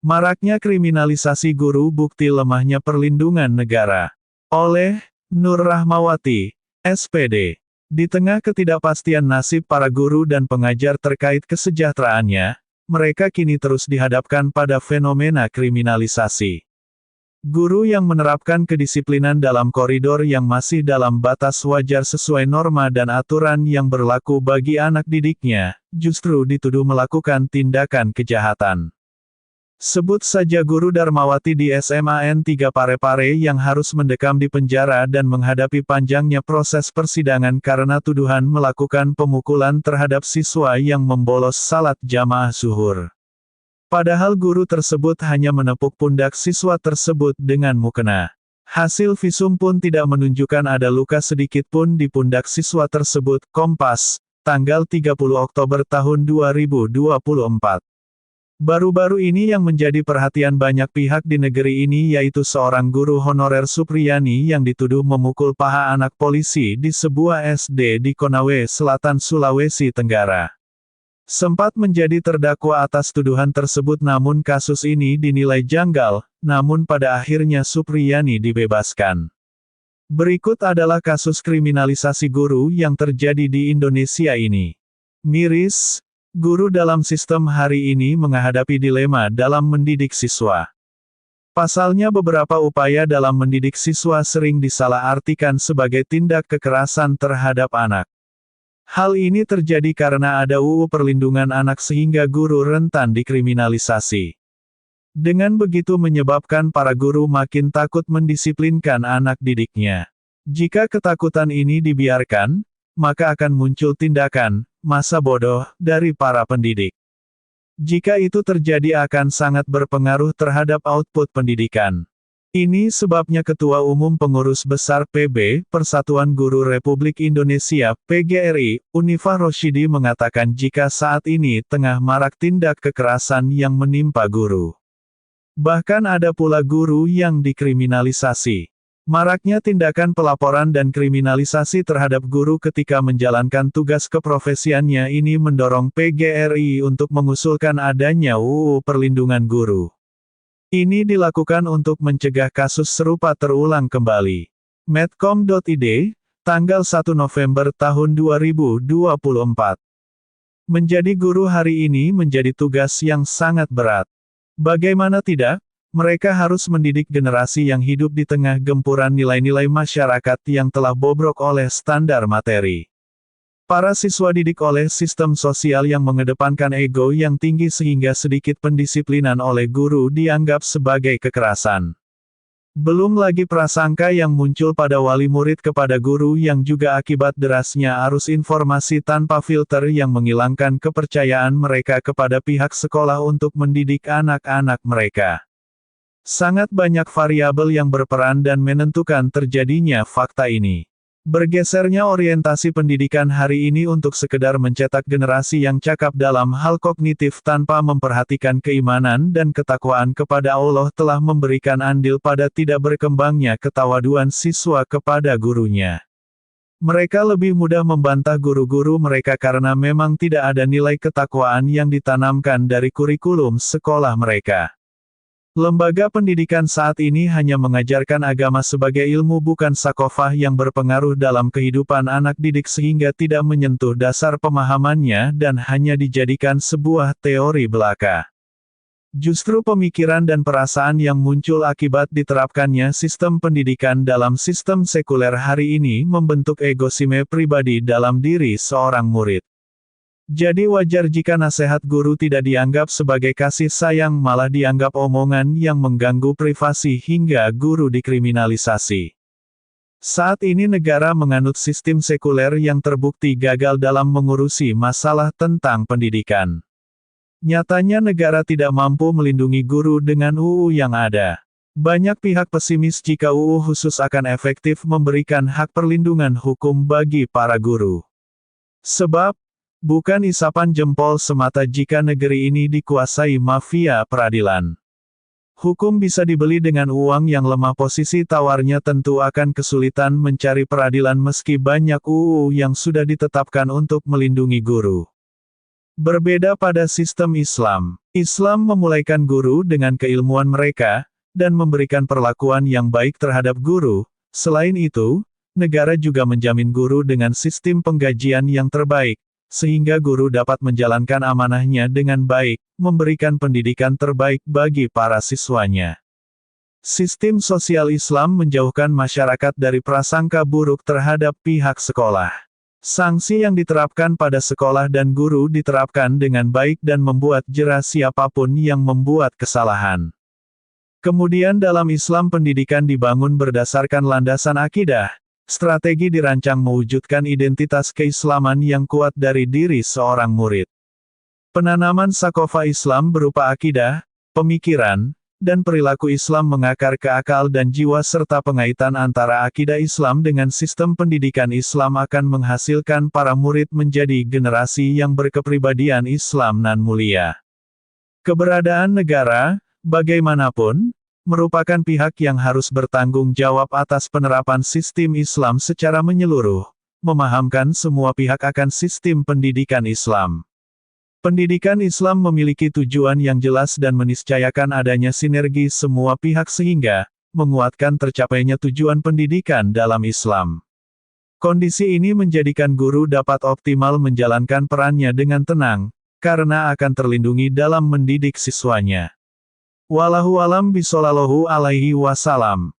Maraknya kriminalisasi guru bukti lemahnya perlindungan negara. Oleh Nur Rahmawati, SPD. Di tengah ketidakpastian nasib para guru dan pengajar terkait kesejahteraannya, mereka kini terus dihadapkan pada fenomena kriminalisasi. Guru yang menerapkan kedisiplinan dalam koridor yang masih dalam batas wajar sesuai norma dan aturan yang berlaku bagi anak didiknya, justru dituduh melakukan tindakan kejahatan. Sebut saja guru Darmawati di SMAN 3 Parepare yang harus mendekam di penjara dan menghadapi panjangnya proses persidangan karena tuduhan melakukan pemukulan terhadap siswa yang membolos salat jamaah zuhur. Padahal guru tersebut hanya menepuk pundak siswa tersebut dengan mukena. Hasil visum pun tidak menunjukkan ada luka sedikit pun di pundak siswa tersebut. Kompas, tanggal 30 Oktober tahun 2024. Baru-baru ini yang menjadi perhatian banyak pihak di negeri ini yaitu seorang guru honorer Supriyani yang dituduh memukul paha anak polisi di sebuah SD di Konawe Selatan, Sulawesi Tenggara. Sempat menjadi terdakwa atas tuduhan tersebut namun kasus ini dinilai janggal, namun pada akhirnya Supriyani dibebaskan. Berikut adalah kasus kriminalisasi guru yang terjadi di Indonesia ini. Miris, guru dalam sistem hari ini menghadapi dilema dalam mendidik siswa. Pasalnya beberapa upaya dalam mendidik siswa sering disalahartikan sebagai tindak kekerasan terhadap anak. Hal ini terjadi karena ada UU Perlindungan Anak sehingga guru rentan dikriminalisasi. Dengan begitu menyebabkan para guru makin takut mendisiplinkan anak didiknya. Jika ketakutan ini dibiarkan, maka akan muncul tindakan masa bodoh dari para pendidik. Jika itu terjadi akan sangat berpengaruh terhadap output pendidikan. Ini sebabnya Ketua Umum Pengurus Besar PB, Persatuan Guru Republik Indonesia, PGRI, Unifah Rosyidi mengatakan jika saat ini tengah marak tindak kekerasan yang menimpa guru. Bahkan ada pula guru yang dikriminalisasi. Maraknya tindakan pelaporan dan kriminalisasi terhadap guru ketika menjalankan tugas keprofesiannya ini mendorong PGRI untuk mengusulkan adanya UU Perlindungan Guru. Ini dilakukan untuk mencegah kasus serupa terulang kembali. Medcom.id, tanggal 1 November tahun 2024. Menjadi guru hari ini menjadi tugas yang sangat berat. Bagaimana tidak? Mereka harus mendidik generasi yang hidup di tengah gempuran nilai-nilai masyarakat yang telah bobrok oleh standar materi. Para siswa didik oleh sistem sosial yang mengedepankan ego yang tinggi sehingga sedikit pendisiplinan oleh guru dianggap sebagai kekerasan. Belum lagi prasangka yang muncul pada wali murid kepada guru yang juga akibat derasnya arus informasi tanpa filter yang menghilangkan kepercayaan mereka kepada pihak sekolah untuk mendidik anak-anak mereka. Sangat banyak variabel yang berperan dan menentukan terjadinya fakta ini. Bergesernya orientasi pendidikan hari ini untuk sekedar mencetak generasi yang cakap dalam hal kognitif tanpa memperhatikan keimanan dan ketakwaan kepada Allah telah memberikan andil pada tidak berkembangnya ketawaduan siswa kepada gurunya. Mereka lebih mudah membantah guru-guru mereka karena memang tidak ada nilai ketakwaan yang ditanamkan dari kurikulum sekolah mereka. Lembaga pendidikan saat ini hanya mengajarkan agama sebagai ilmu bukan sakofah yang berpengaruh dalam kehidupan anak didik sehingga tidak menyentuh dasar pemahamannya dan hanya dijadikan sebuah teori belaka. Justru pemikiran dan perasaan yang muncul akibat diterapkannya sistem pendidikan dalam sistem sekuler hari ini membentuk egosime pribadi dalam diri seorang murid. Jadi wajar jika nasihat guru tidak dianggap sebagai kasih sayang malah dianggap omongan yang mengganggu privasi hingga guru dikriminalisasi. Saat ini negara menganut sistem sekuler yang terbukti gagal dalam mengurusi masalah tentang pendidikan. Nyatanya negara tidak mampu melindungi guru dengan UU yang ada. Banyak pihak pesimis jika UU khusus akan efektif memberikan hak perlindungan hukum bagi para guru. Sebab, bukan isapan jempol semata jika negeri ini dikuasai mafia peradilan. Hukum bisa dibeli dengan uang yang lemah, posisi tawarnya tentu akan kesulitan mencari peradilan meski banyak UU yang sudah ditetapkan untuk melindungi guru. Berbeda pada sistem Islam. Islam memulaikan guru dengan keilmuan mereka, dan memberikan perlakuan yang baik terhadap guru. Selain itu, negara juga menjamin guru dengan sistem penggajian yang terbaik, sehingga guru dapat menjalankan amanahnya dengan baik, memberikan pendidikan terbaik bagi para siswanya. Sistem sosial Islam menjauhkan masyarakat dari prasangka buruk terhadap pihak sekolah. Sanksi yang diterapkan pada sekolah dan guru diterapkan dengan baik dan membuat jera siapapun yang membuat kesalahan. Kemudian dalam Islam pendidikan dibangun berdasarkan landasan akidah. Strategi dirancang mewujudkan identitas keislaman yang kuat dari diri seorang murid. Penanaman sakofa Islam berupa akidah, pemikiran, dan perilaku Islam mengakar ke akal dan jiwa serta pengaitan antara akidah Islam dengan sistem pendidikan Islam akan menghasilkan para murid menjadi generasi yang berkepribadian Islam nan mulia. Keberadaan negara, bagaimanapun, merupakan pihak yang harus bertanggung jawab atas penerapan sistem Islam secara menyeluruh, memahamkan semua pihak akan sistem pendidikan Islam. Pendidikan Islam memiliki tujuan yang jelas dan meniscayakan adanya sinergi semua pihak sehingga menguatkan tercapainya tujuan pendidikan dalam Islam. Kondisi ini menjadikan guru dapat optimal menjalankan perannya dengan tenang, karena akan terlindungi dalam mendidik siswanya. Wallahu alam bisollallahu alaihi wasallam.